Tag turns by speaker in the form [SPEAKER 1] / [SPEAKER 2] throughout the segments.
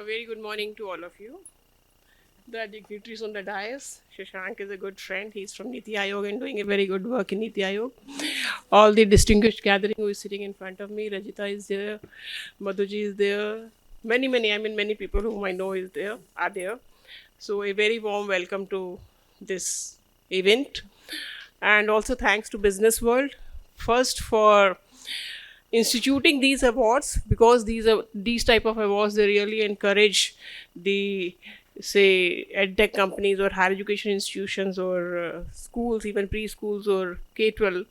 [SPEAKER 1] A very good morning to all of you. The dignitaries on the dais. Shashank is a good friend. He's from NITI Aayog and doing a very good work in NITI Aayog. All the distinguished gathering who is sitting in front of me. Rajita is there. Madhuji is there. Many people whom I know are there. So a very warm welcome to this event. And also thanks to Businessworld. First for instituting these awards, because these type of awards, they really encourage the, say, edtech companies or higher education institutions or schools, even preschools or K-12,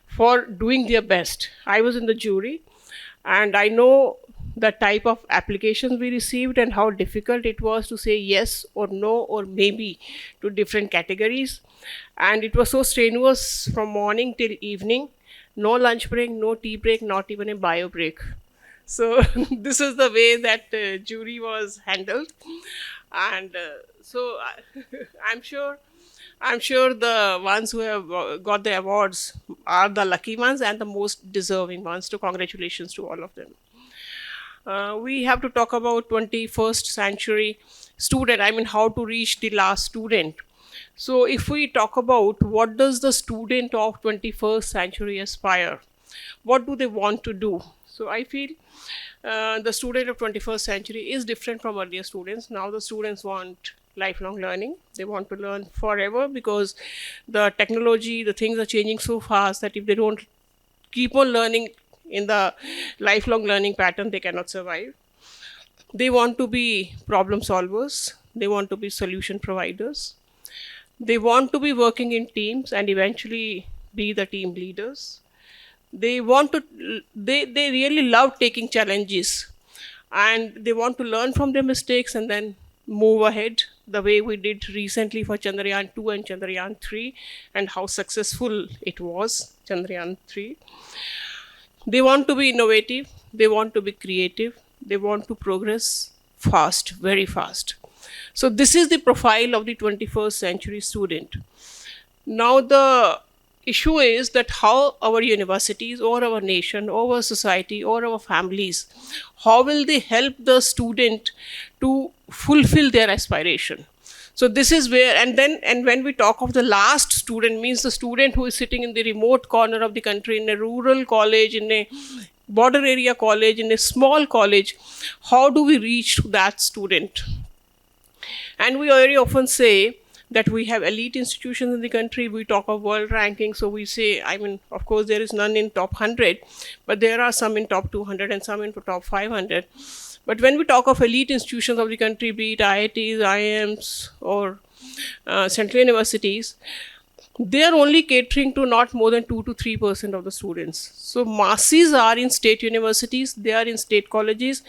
[SPEAKER 1] for doing their best. I was in the jury and I know the type of applications we received and how difficult it was to say yes or no or maybe to different categories. And it was so strenuous from morning till evening. No lunch break, no tea break, not even a bio break. So this is the way that jury was handled, and I'm sure the ones who have got the awards are the lucky ones and the most deserving ones. So congratulations to all of them. We have to talk about 21st century student. I mean, how to reach the last student. So if we talk about what does the student of 21st century aspire, what do they want to do? So I feel the student of 21st century is different from earlier students. Now the students want lifelong learning. They want to learn forever because the technology, the things are changing so fast that if they don't keep on learning in the lifelong learning pattern, they cannot survive. They want to be problem solvers. They want to be solution providers. They want to be working in teams and eventually be the team leaders. They really love taking challenges and they want to learn from their mistakes and then move ahead the way we did recently for Chandrayaan 2 and Chandrayaan 3 and how successful it was, Chandrayaan 3. They want to be innovative. They want to be creative. They want to progress fast, very fast. So this is the profile of the 21st century student. Now the issue is that how our universities or our nation or our society or our families, how will they help the student to fulfill their aspiration? So this is where, and when we talk of the last student, means the student who is sitting in the remote corner of the country, in a rural college, in a border area college, in a small college, how do we reach that student? And we very often say that we have elite institutions in the country. We talk of world rankings. So we say, I mean, of course, there is none in top 100, but there are some in top 200 and some in top 500. But when we talk of elite institutions of the country, be it IITs, IIMs, or central universities, they are only catering to not more than 2 to 3% of the students. So masses are in state universities, they are in state colleges,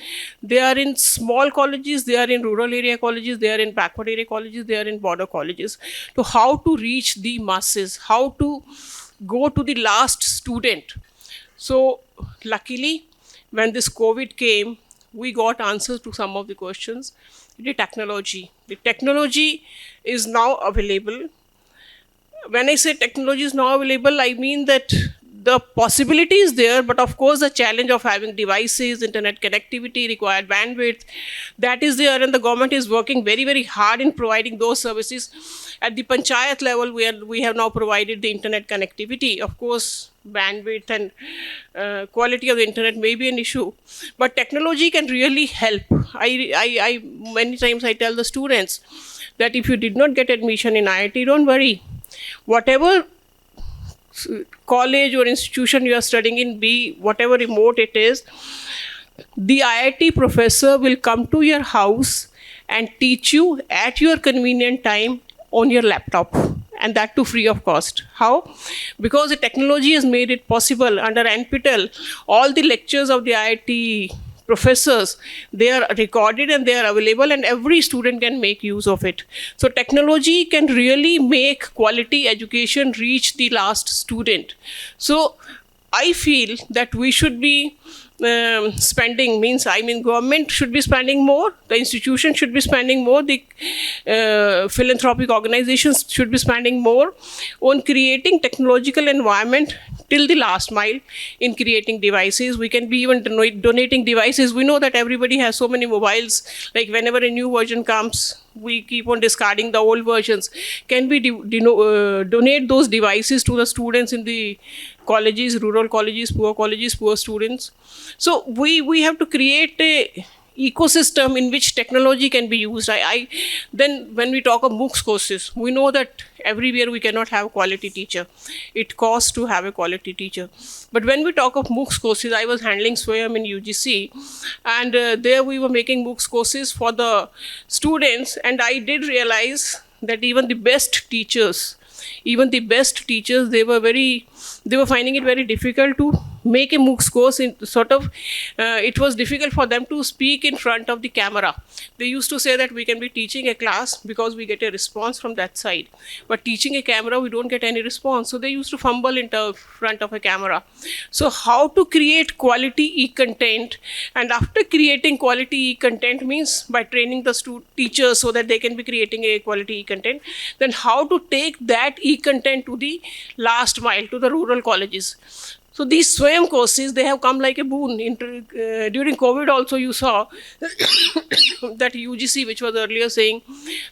[SPEAKER 1] they are in small colleges, they are in rural area colleges, they are in backward area colleges, they are in border colleges. So how to reach the masses, how to go to the last student. So luckily, when this COVID came, we got answers to some of the questions. The technology is now available. When I say technology is now available, I mean that the possibility is there, but of course the challenge of having devices, internet connectivity, required bandwidth, that is there, and the government is working very, very hard in providing those services. At the panchayat level, we have now provided the internet connectivity. Of course, bandwidth and quality of the internet may be an issue, but technology can really help. I many times I tell the students that if you did not get admission in IIT, don't worry. Whatever college or institution you are studying in, be whatever remote it is, the IIT professor will come to your house and teach you at your convenient time on your laptop, and that too free of cost. How? Because the technology has made it possible. Under NPTEL, all the lectures of the IIT professors, they are recorded and they are available, and every student can make use of it. So technology can really make quality education reach the last student. So I feel that we should be spending, government should be spending more, the institution should be spending more, the philanthropic organizations should be spending more on creating technological environment till the last mile in creating devices. We can be even donating devices. We know that everybody has so many mobiles. Like whenever a new version comes, we keep on discarding the old versions. Can we donate those devices to the students in the colleges, rural colleges, poor students? So we have to create a ecosystem in which technology can be used. Then when we talk of MOOCs courses, we know that everywhere we cannot have a quality teacher. It costs to have a quality teacher. But when we talk of MOOCs courses, I was handling SWAYAM in UGC, and there we were making MOOCs courses for the students, and I did realize that even the best teachers, they were finding it very difficult to make a MOOCs course. It was difficult for them to speak in front of the camera. They used to say that we can be teaching a class because we get a response from that side, but teaching a camera, we don't get any response. So they used to fumble in front of a camera. So how to create quality e-content? And after creating quality e-content means by training the teachers so that they can be creating a quality e-content, then how to take that e-content to the last mile, to the rural colleges. So these SWAYAM courses, they have come like a boon. During COVID also you saw that UGC, which was earlier saying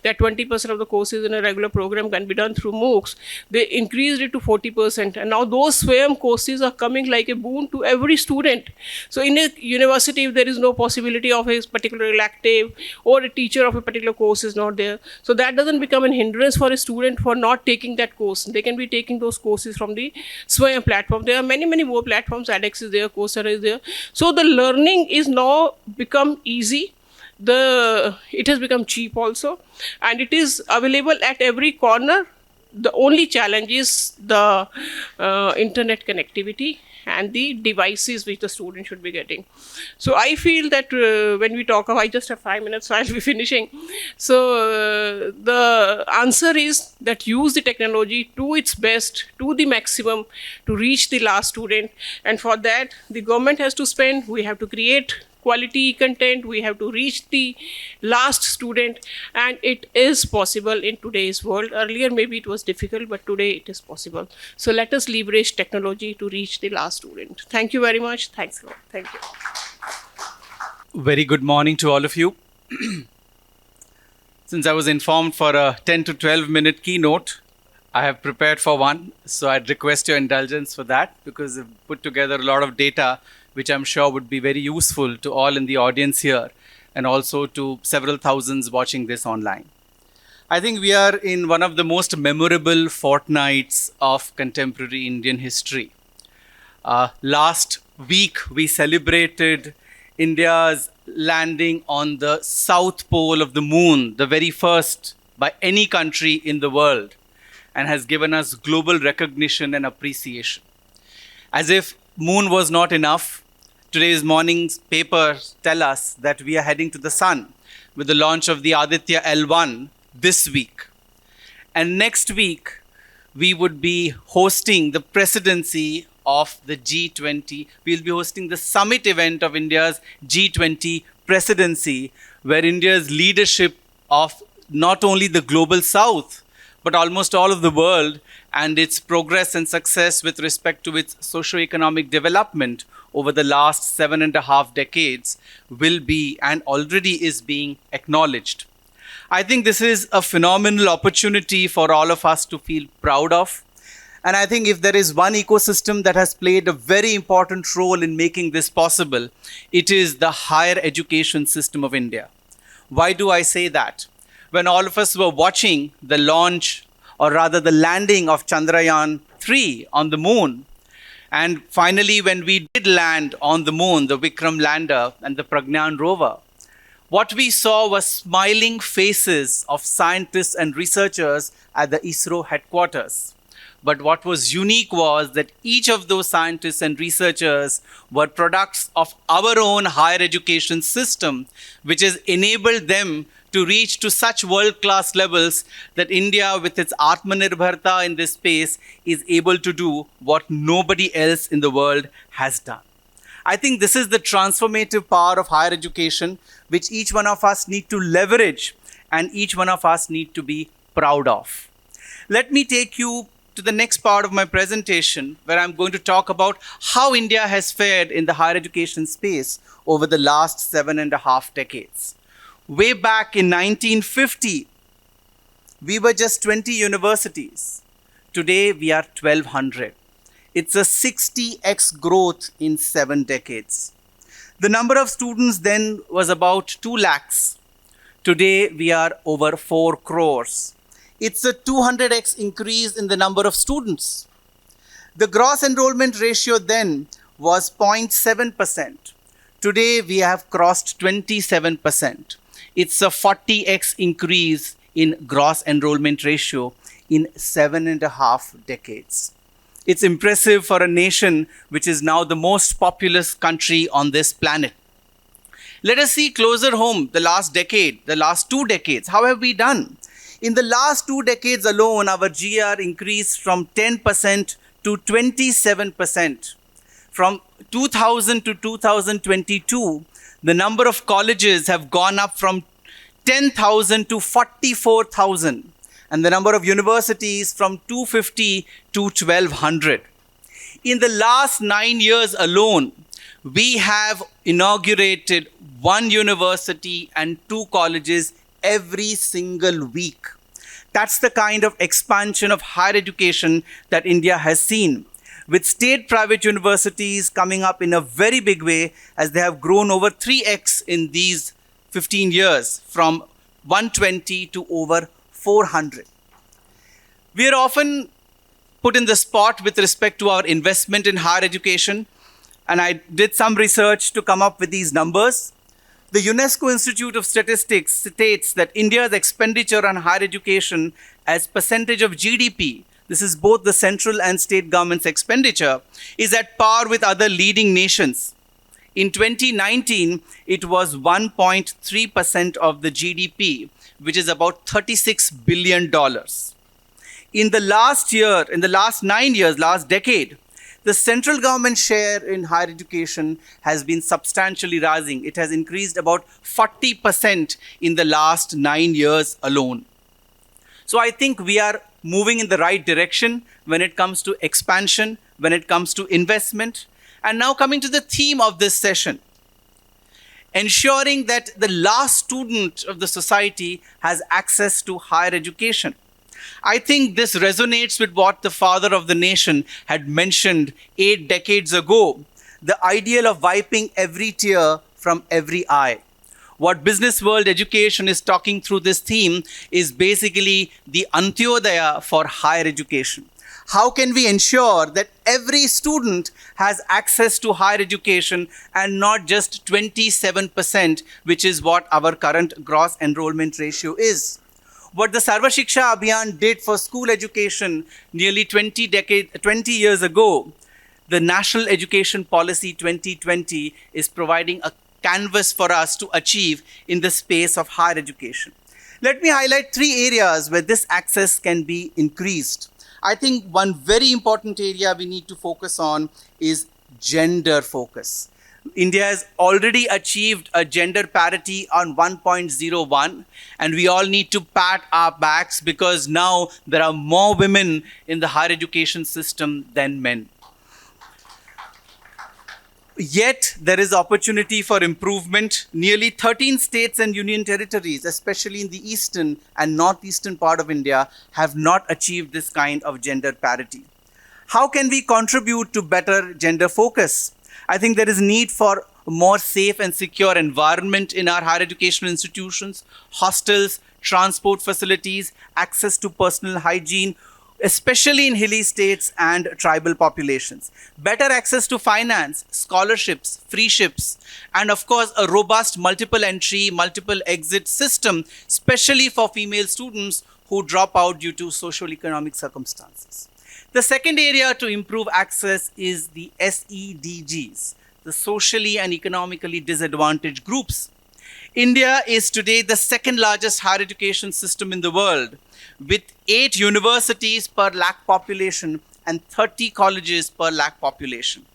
[SPEAKER 1] that 20% of the courses in a regular program can be done through MOOCs, they increased it to 40%. And now those SWAYAM courses are coming like a boon to every student. So in a university, if there is no possibility of a particular elective or a teacher of a particular course is not there, so that doesn't become an hindrance for a student for not taking that course. They can be taking those courses from the SWAYAM platform. There are many more platforms. edX is there, Coursera is there. So the learning is now become easy. It has become cheap also, and it is available at every corner. The only challenge is the internet connectivity and the devices which the student should be getting. So I feel that when we talk of, I just have 5 minutes, so I'll be finishing. So the answer is that use the technology to its best, to the maximum, to reach the last student. And for that, the government has to spend, we have to create quality content, we have to reach the last student, and it is possible in today's world. Earlier maybe it was difficult, but today it is possible. So let us leverage technology to reach the last student. Thank you very much. Thanks a lot. Thank you.
[SPEAKER 2] Very good morning to all of you. Since I was informed for a 10 to 12 minute keynote, I have prepared for one, so I'd request your indulgence for that, because I've put together a lot of data which I'm sure would be very useful to all in the audience here and also to several thousands watching this online. I think we are in one of the most memorable fortnights of contemporary Indian history. Last week, we celebrated India's landing on the south pole of the moon, the very first by any country in the world, and has given us global recognition and appreciation. As if moon was not enough, today's morning's papers tell us that we are heading to the sun with the launch of the Aditya L1 this week. And next week, we would be hosting the presidency of the G20. We'll be hosting the summit event of India's G20 presidency, where India's leadership of not only the global south, but almost all of the world, and its progress and success with respect to its socio-economic development over the last 7.5 decades will be and already is being acknowledged. I think this is a phenomenal opportunity for all of us to feel proud of. And I think if there is one ecosystem that has played a very important role in making this possible, it is the higher education system of India. Why do I say that? When all of us were watching the launch, or rather the landing of Chandrayaan-3 on the moon, and finally when we did land on the moon, the Vikram lander and the Pragyan rover, what we saw was smiling faces of scientists and researchers at the ISRO headquarters. But what was unique was that each of those scientists and researchers were products of our own higher education system, which has enabled them to reach to such world-class levels that India, with its Atmanirbharta in this space, is able to do what nobody else in the world has done. I think this is the transformative power of higher education, which each one of us need to leverage and each one of us need to be proud of. Let me take you to the next part of my presentation, where I'm going to talk about how India has fared in the higher education space over the last 7.5 decades. Way back in 1950, we were just 20 universities. Today, we are 1,200. It's a 60x growth in 7 decades. The number of students then was about 2 lakhs. Today, we are over 4 crores. It's a 200x increase in the number of students. The gross enrollment ratio then was 0.7%. Today, we have crossed 27%. It's a 40x increase in gross enrollment ratio in 7.5 decades. It's impressive for a nation which is now the most populous country on this planet. Let us see closer home the last decade, the last 2 decades. How have we done? In the last 2 decades alone, our GR increased from 10% to 27%. From 2000 to 2022, the number of colleges have gone up from 10,000 to 44,000, and the number of universities from 250 to 1,200. In the last 9 years alone, we have inaugurated 1 university and 2 colleges every single week. That's the kind of expansion of higher education that India has seen, with state-private universities coming up in a very big way, as they have grown over 3x in these 15 years, from 120 to over 400. We are often put in the spot with respect to our investment in higher education, and I did some research to come up with these numbers. The UNESCO Institute of Statistics states that India's expenditure on higher education as percentage of GDP, this is both the central and state government's expenditure, is at par with other leading nations. In 2019, it was 1.3% of the GDP, which is about $36 billion. In the last 9 years, last decade, the central government share in higher education has been substantially rising. It has increased about 40% in the last 9 years alone. So I think we are moving in the right direction when it comes to expansion, when it comes to investment. And now coming to the theme of this session, ensuring that the last student of the society has access to higher education. I think this resonates with what the father of the nation had mentioned 8 decades ago, the ideal of wiping every tear from every eye. What Businessworld Education is talking through this theme is basically the Antyodaya for higher education. How can we ensure that every student has access to higher education and not just 27%, which is what our current gross enrollment ratio is? What the Sarva Shiksha Abhiyan did for school education nearly 20 years ago, the National Education Policy 2020 is providing a canvas for us to achieve in the space of higher education. Let me highlight 3 areas where this access can be increased. I think one very important area we need to focus on is gender focus. India has already achieved a gender parity on 1.01, and we all need to pat our backs because now there are more women in the higher education system than men. Yet, there is opportunity for improvement. Nearly 13 states and union territories, especially in the eastern and northeastern part of India, have not achieved this kind of gender parity. How can we contribute to better gender focus? I think there is need for a more safe and secure environment in our higher educational institutions, hostels, transport facilities, access to personal hygiene, especially in hilly states and tribal populations. Better access to finance, scholarships, free ships, and of course, a robust multiple entry, multiple exit system, especially for female students who drop out due to socio-economic circumstances. The second area to improve access is the SEDGs, the socially and economically disadvantaged groups. India is today the second largest higher education system in the world, with 8 universities per lakh population and 30 colleges per lakh population.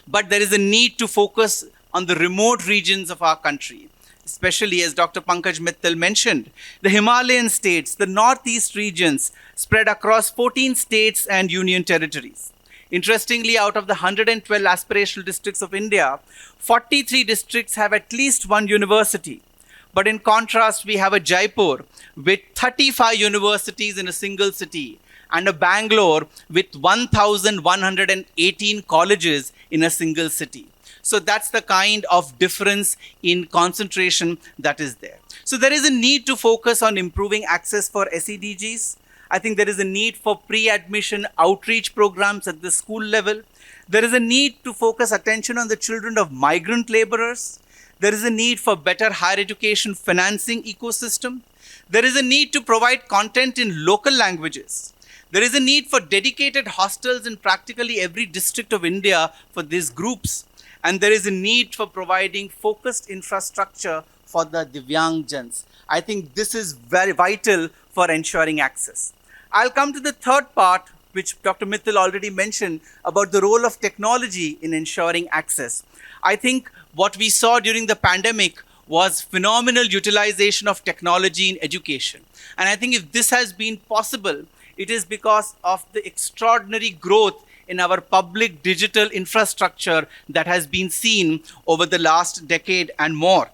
[SPEAKER 2] But there is a need to focus on the remote regions of our country, especially as Dr. Pankaj Mittal mentioned, the Himalayan states, the northeast regions spread across 14 states and union territories. Interestingly, out of the 112 aspirational districts of India, 43 districts have at least one university. But in contrast, we have a Jaipur with 35 universities in a single city and a Bangalore with 1,118 colleges in a single city. So that's the kind of difference in concentration that is there. So there is a need to focus on improving access for SEDGs. I think there is a need for pre-admission outreach programs at the school level. There is a need to focus attention on the children of migrant laborers. There is a need for better higher education financing ecosystem. There is a need to provide content in local languages. There is a need for dedicated hostels in practically every district of India for these groups. And there is a need for providing focused infrastructure for the Divyangjans. I think this is very vital for ensuring access. I'll come to the third part, which Dr. Mittal already mentioned, about the role of technology in ensuring access. I think what we saw during the pandemic was phenomenal utilization of technology in education. And I think if this has been possible, it is because of the extraordinary growth in our public digital infrastructure that has been seen over the last decade and more.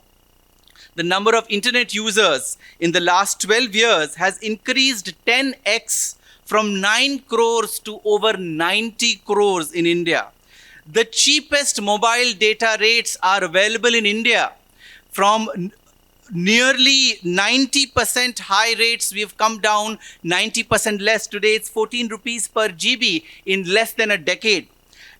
[SPEAKER 2] The number of internet users in the last 12 years has increased 10x from 9 crores to over 90 crores in India. The cheapest mobile data rates are available in India. From nearly 90% high rates, we've come down 90% less. Today it's 14 rupees per GB in less than a decade.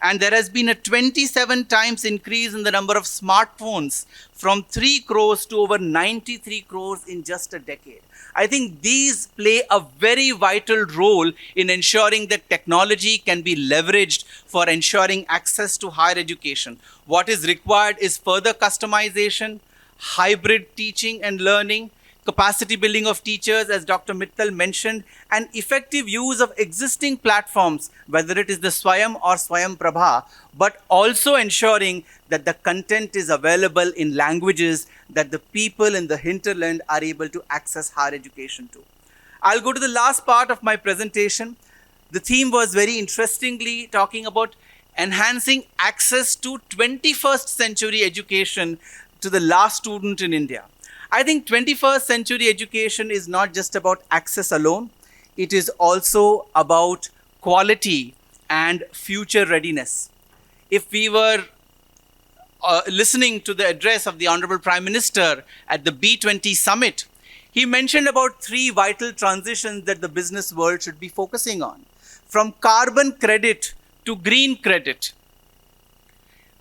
[SPEAKER 2] And there has been a 27 times increase in the number of smartphones from 3 crores to over 93 crores in just a decade. I think these play a very vital role in ensuring that technology can be leveraged for ensuring access to higher education. What is required is further customization, hybrid teaching and learning, capacity building of teachers, as Dr. Mittal mentioned, and effective use of existing platforms, whether it is the Swayam or Swayam Prabha, but also ensuring that the content is available in languages that the people in the hinterland are able to access higher education to. I'll go to the last part of my presentation. The theme was very interestingly talking about enhancing access to 21st century education to the last student in India. I think 21st century education is not just about access alone. It is also about quality and future readiness. If we were listening to the address of the Honorable Prime Minister at the B20 summit, he mentioned about 3 vital transitions that the business world should be focusing on. From carbon credit to green credit.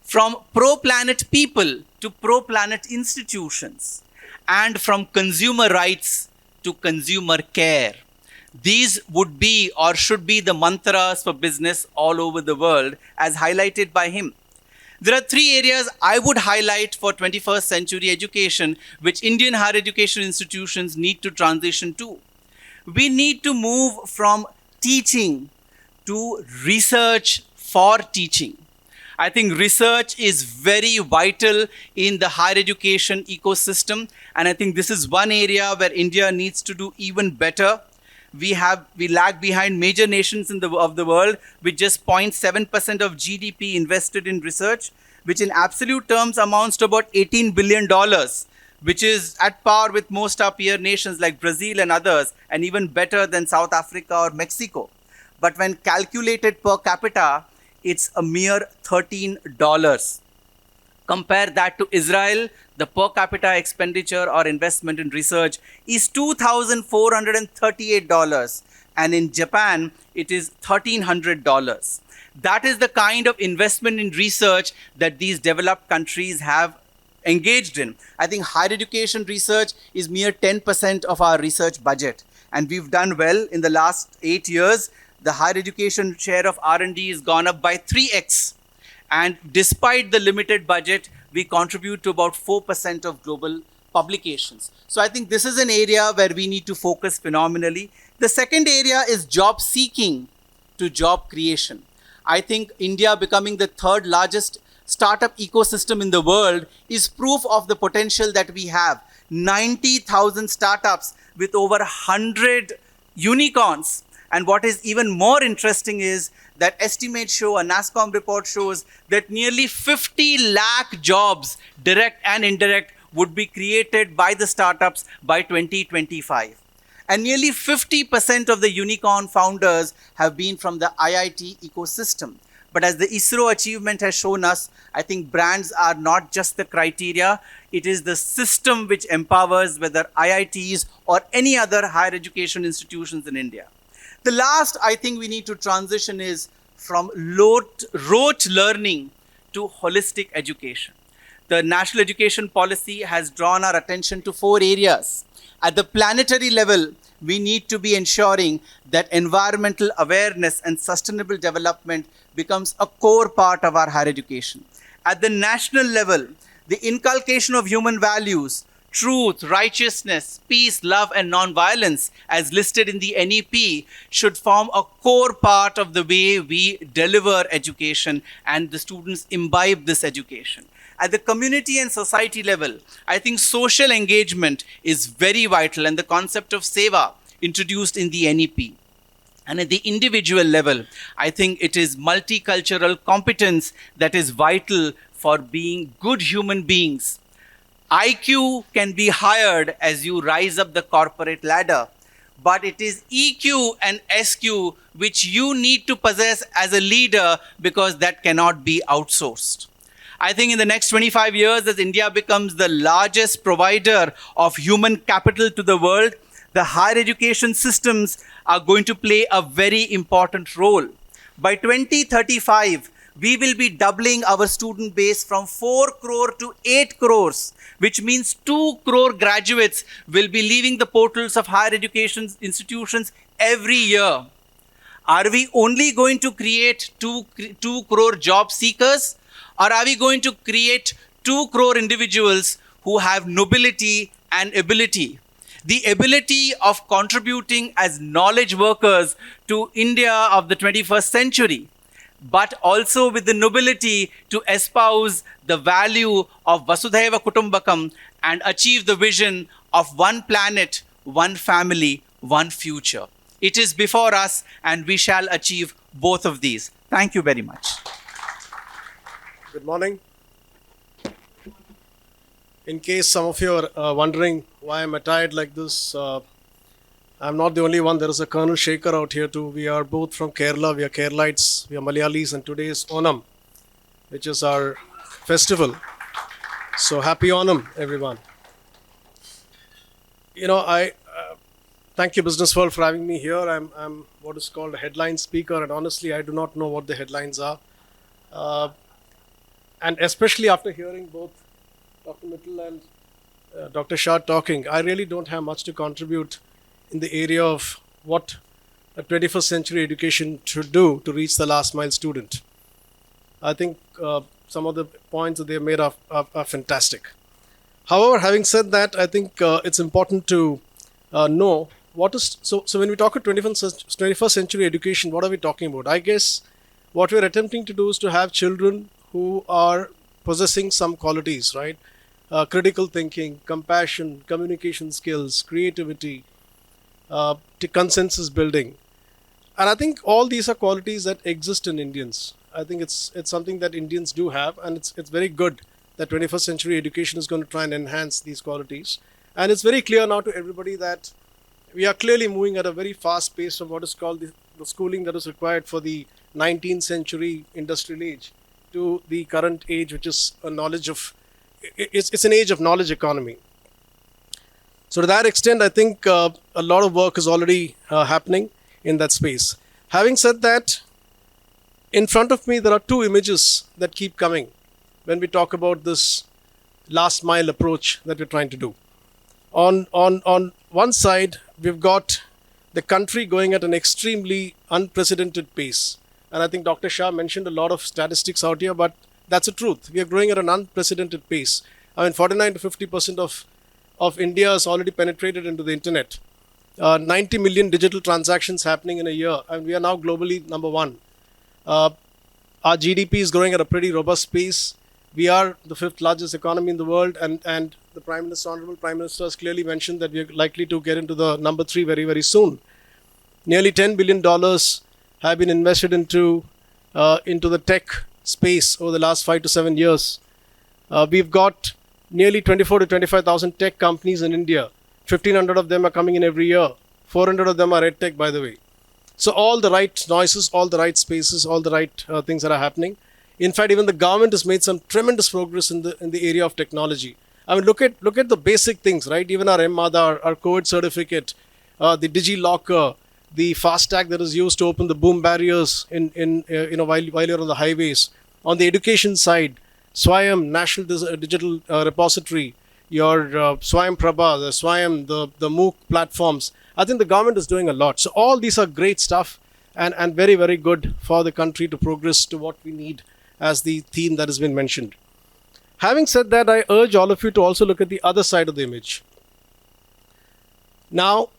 [SPEAKER 2] From pro-planet people to pro-planet institutions. And from consumer rights to consumer care. These would be or should be the mantras for business all over the world, as highlighted by him. There are 3 areas I would highlight for 21st century education, which Indian higher education institutions need to transition to. We need to move from teaching to research for teaching. I think research is very vital in the higher education ecosystem. And I think this is one area where India needs to do even better. We lag behind major nations of the world with just 0.7% of GDP invested in research, which in absolute terms amounts to about $18 billion, which is at par with most our peer nations like Brazil and others, and even better than South Africa or Mexico. But when calculated per capita, it's a mere $13. Compare that to Israel, the per capita expenditure or investment in research is $2,438. And in Japan, it is $1,300. That is the kind of investment in research that these developed countries have engaged in. I think higher education research is mere 10% of our research budget. And we've done well in the last 8 years. The higher education share of R&D has gone up by 3x. And despite the limited budget, we contribute to about 4% of global publications. So I think this is an area where we need to focus phenomenally. The second area is job seeking to job creation. I think India becoming the third largest startup ecosystem in the world is proof of the potential that we have. 90,000 startups with over 100 unicorns. And what is even more interesting is that estimates show, a NASSCOM report shows that nearly 50 lakh jobs, direct and indirect, would be created by the startups by 2025. And nearly 50% of the unicorn founders have been from the IIT ecosystem. But as the ISRO achievement has shown us, I think brands are not just the criteria, it is the system which empowers whether IITs or any other higher education institutions in India. The last I think we need to transition is from rote learning to holistic education. The National Education Policy has drawn our attention to 4 areas. At the planetary level, we need to be ensuring that environmental awareness and sustainable development becomes a core part of our higher education. At the national level, the inculcation of human values, truth, righteousness, peace, love, and non-violence, as listed in the NEP, should form a core part of the way we deliver education and the students imbibe this education. At the community and society level, I think social engagement is very vital, and the concept of seva introduced in the NEP. And at the individual level, I think it is multicultural competence that is vital for being good human beings. IQ can be hired as you rise up the corporate ladder, but it is EQ and SQ which you need to possess as a leader, because that cannot be outsourced. I think in the next 25 years, as India becomes the largest provider of human capital to the world, the higher education systems are going to play a very important role. By 2035, we will be doubling our student base from 4 crore to 8 crores, which means 2 crore graduates will be leaving the portals of higher education institutions every year. Are we only going to create 2 crore job seekers? Or are we going to create 2 crore individuals who have nobility and ability? The ability of contributing as knowledge workers to India of the 21st century, but also with the nobility to espouse the value of Vasudhaiva Kutumbakam and achieve the vision of one planet, one family, one future. It is before us, and we shall achieve both of these. Thank you very much.
[SPEAKER 3] Good morning. In case some of you are wondering why I'm attired like this, I'm not the only one. There is a Colonel Shaker out here too. We are both from Kerala. We are Keralites. We are Malayalis, and today is Onam, which is our festival. So happy Onam, everyone. You know, I thank you, Businessworld, for having me here. I'm what is called a headline speaker, and honestly, I do not know what the headlines are. And especially after hearing both Dr. Mittal and Dr. Shah talking, I really don't have much to contribute in the area of what a 21st century education should do to reach the last mile student. I think some of the points that they have made are fantastic. However, having said that, I think it's important to know what is, so when we talk about 21st century education, what are we talking about? I guess what we're attempting to do is to have children who are possessing some qualities, right? Critical thinking, compassion, communication skills, creativity, to consensus building. And I think all these are qualities that exist in Indians. I think it's something that Indians do have, and it's very good that 21st century education is going to try and enhance these qualities. And it's very clear now to everybody that we are clearly moving at a very fast pace from what is called the schooling that is required for the 19th century industrial age to the current age, which is a knowledge of, it's an age of knowledge economy. So to that extent, I think a lot of work is already happening in that space. Having said that, in front of me, there are 2 images that keep coming when we talk about this last mile approach that we're trying to do. On one side, we've got the country going at an extremely unprecedented pace. And I think Dr. Shah mentioned a lot of statistics out here, but that's the truth. We are growing at an unprecedented pace. I mean, 49 to 50% of India is already penetrated into the internet. 90 million digital transactions happening in a year, and we are now globally number 1. Our GDP is growing at a pretty robust pace. We are the fifth largest economy in the world, and the Honorable Prime Minister has clearly mentioned that we are likely to get into the number 3 very, very soon. Nearly $10 billion have been invested into the tech space over the last 5 to 7 years. We've got nearly 24 to 25,000 tech companies in India. 1,500 of them are coming in every year. 400 of them are red tech, by the way. So all the right noises, all the right spaces, all the right things that are happening. In fact, even the government has made some tremendous progress in the area of technology. I mean, look at the basic things, right? Even our M-Aadhaar, our COVID certificate, the Digi-Locker, the FASTag that is used to open the boom barriers while you're on the highways. On the education side, Swayam, National Digital Repository, your Swayam Prabha, the Swayam, the MOOC platforms. I think the government is doing a lot. So all these are great stuff and very, very good for the country to progress to what we need as the theme that has been mentioned. Having said that, I urge all of you to also look at the other side of the image. Now,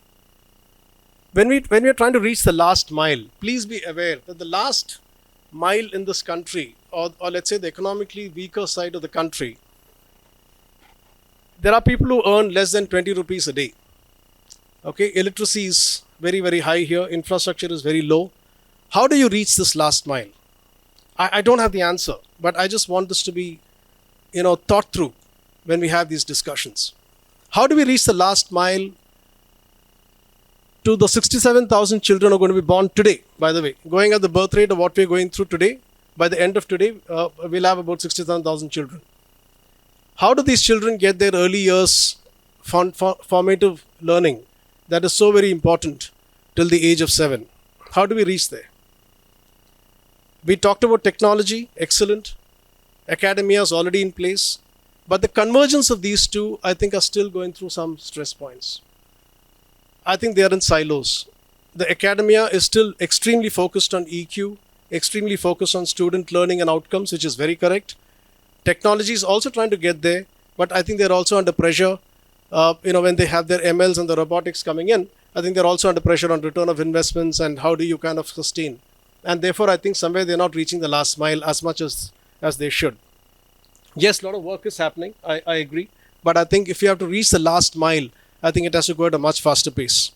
[SPEAKER 3] when we are trying to reach the last mile, please be aware that the last mile in this country, or let's say the economically weaker side of the country, there are people who earn less than 20 rupees a day. Okay, illiteracy is very, very high here. Infrastructure is very low. How do you reach this last mile? I don't have the answer, but I just want this to be, thought through when we have these discussions. How do we reach the last mile to the 67,000 children who are going to be born today, by the way? Going at the birth rate of what we're going through today, by the end of today, we'll have about 67,000 children. How do these children get their early years formative learning that is so very important till the age of 7? How do we reach there? We talked about technology, excellent. Academia is already in place. But the convergence of these two, I think, are still going through some stress points. I think they are in silos. The academia is still extremely focused on EQ, extremely focused on student learning and outcomes, which is very correct. Technology is also trying to get there, but I think they're also under pressure. When they have their MLs and the robotics coming in, I think they're also under pressure on return of investments and how do you kind of sustain. And therefore, I think somewhere they're not reaching the last mile as much as they should. Yes, a lot of work is happening. I agree. But I think if you have to reach the last mile, I think it has to go at a much faster pace.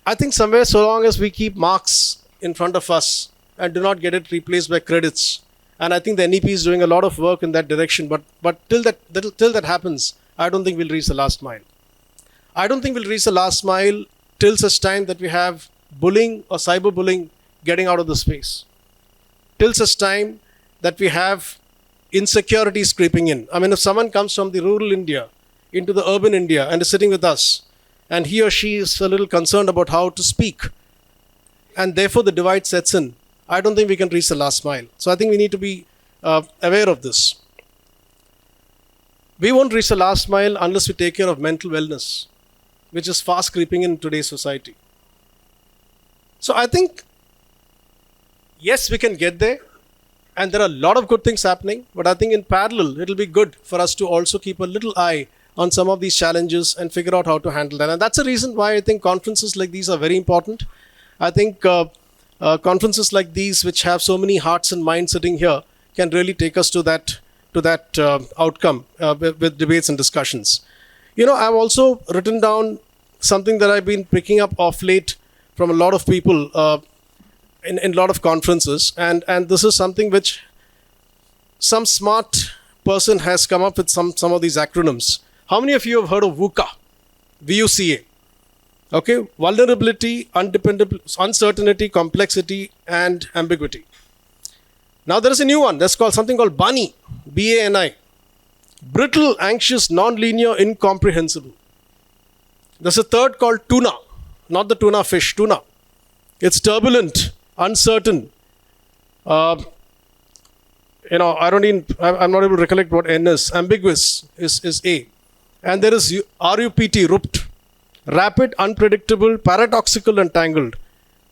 [SPEAKER 3] I think somewhere, so long as we keep marks in front of us and do not get it replaced by credits, and I think the NEP is doing a lot of work in that direction, but till that happens, I don't think we'll reach the last mile. I don't think we'll reach the last mile till such time that we have bullying or cyberbullying getting out of the space. Till such time that we have insecurities creeping in. I mean, if someone comes from the rural India into the urban India and is sitting with us, and he or she is a little concerned about how to speak, and therefore the divide sets in, I don't think we can reach the last mile. So I think we need to be aware of this. We won't reach the last mile unless we take care of mental wellness, which is fast creeping in today's society. So I think, yes, we can get there, and there are a lot of good things happening, but I think in parallel, it'll be good for us to also keep a little eye on some of these challenges and figure out how to handle that. And that's the reason why I think conferences like these are very important. I think conferences like these, which have so many hearts and minds sitting here, can really take us to that outcome with debates and discussions. I've also written down something that I've been picking up off late from a lot of people in a lot of conferences, and this is something which some smart person has come up with some of these acronyms. How many of you have heard of VUCA? VUCA. Okay, vulnerability, uncertainty, complexity, and ambiguity. Now there is a new one. That's something called BANI, BANI. Brittle, anxious, non-linear, incomprehensible. There's a third called tuna, not the tuna fish, tuna. It's turbulent, uncertain. I'm not able to recollect what N is. Ambiguous is A. And there is RUPT, RUPT. Rapid, unpredictable, paradoxical, and tangled.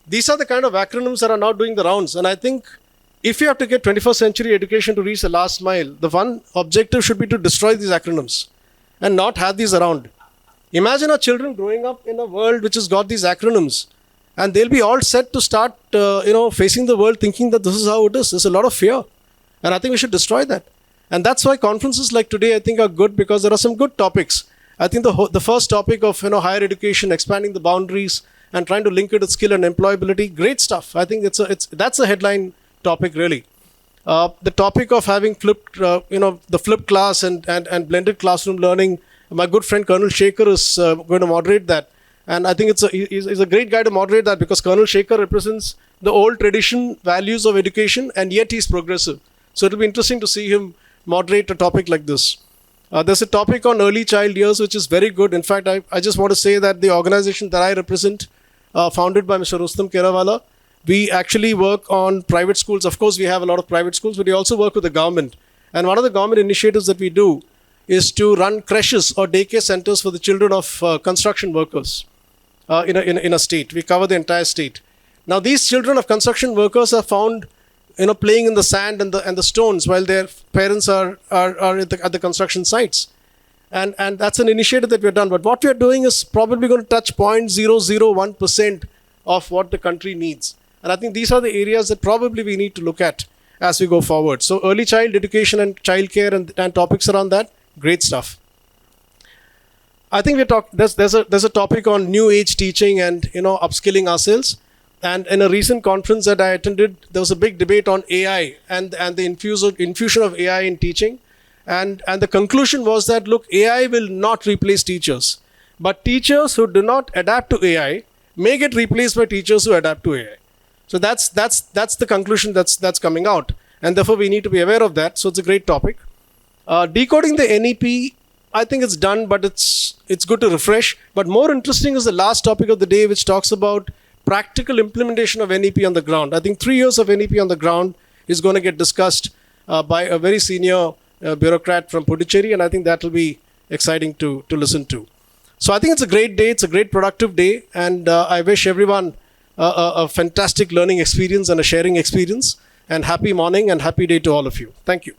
[SPEAKER 3] These are the kind of acronyms that are now doing the rounds. And I think if you have to get 21st century education to reach the last mile, the one objective should be to destroy these acronyms and not have these around. Imagine our children growing up in a world which has got these acronyms. and they'll be all set to start, facing the world thinking that this is how it is. There's a lot of fear, and I think we should destroy that. And that's why conferences like today, I think, are good, because there are some good topics. I think the first topic of higher education, expanding the boundaries, and trying to link it with skill and employability, great stuff. I think that's a headline topic really. The topic of having flipped, the flipped class and blended classroom learning. My good friend Colonel Shekhar is going to moderate that. And I think he's a great guy to moderate that, because Colonel Shekhar represents the old tradition, values of education, and yet he's progressive. So it'll be interesting to see him moderate a topic like this. There's a topic on early child years, which is very good. In fact, I just want to say that the organization that I represent, founded by Mr. Rustam Kerawala, we actually work on private schools. Of course, we have a lot of private schools, but we also work with the government. And one of the government initiatives that we do is to run creches or daycare centers for the children of construction workers in a state. We cover the entire state. Now, these children of construction workers are found playing in the sand and the stones while their parents are at the construction sites. And that's an initiative that we've done. But what we're doing is probably going to touch 0.001% of what the country needs. And I think these are the areas that probably we need to look at as we go forward. So early child education and childcare and topics around that, great stuff. I think there's a topic on new age teaching and upskilling ourselves. And in a recent conference that I attended, there was a big debate on AI and the infusion of AI in teaching. And the conclusion was that, look, AI will not replace teachers. But teachers who do not adapt to AI may get replaced by teachers who adapt to AI. So that's the conclusion that's coming out. And therefore, we need to be aware of that. So it's a great topic. Decoding the NEP, I think it's done, but it's good to refresh. But more interesting is the last topic of the day, which talks about practical implementation of NEP on the ground. I think 3 years of NEP on the ground is going to get discussed by a very senior bureaucrat from Puducherry, and I think that will be exciting to listen to. So I think it's a great day. It's a great productive day, and I wish everyone a fantastic learning experience and a sharing experience, and happy morning and happy day to all of you. Thank you.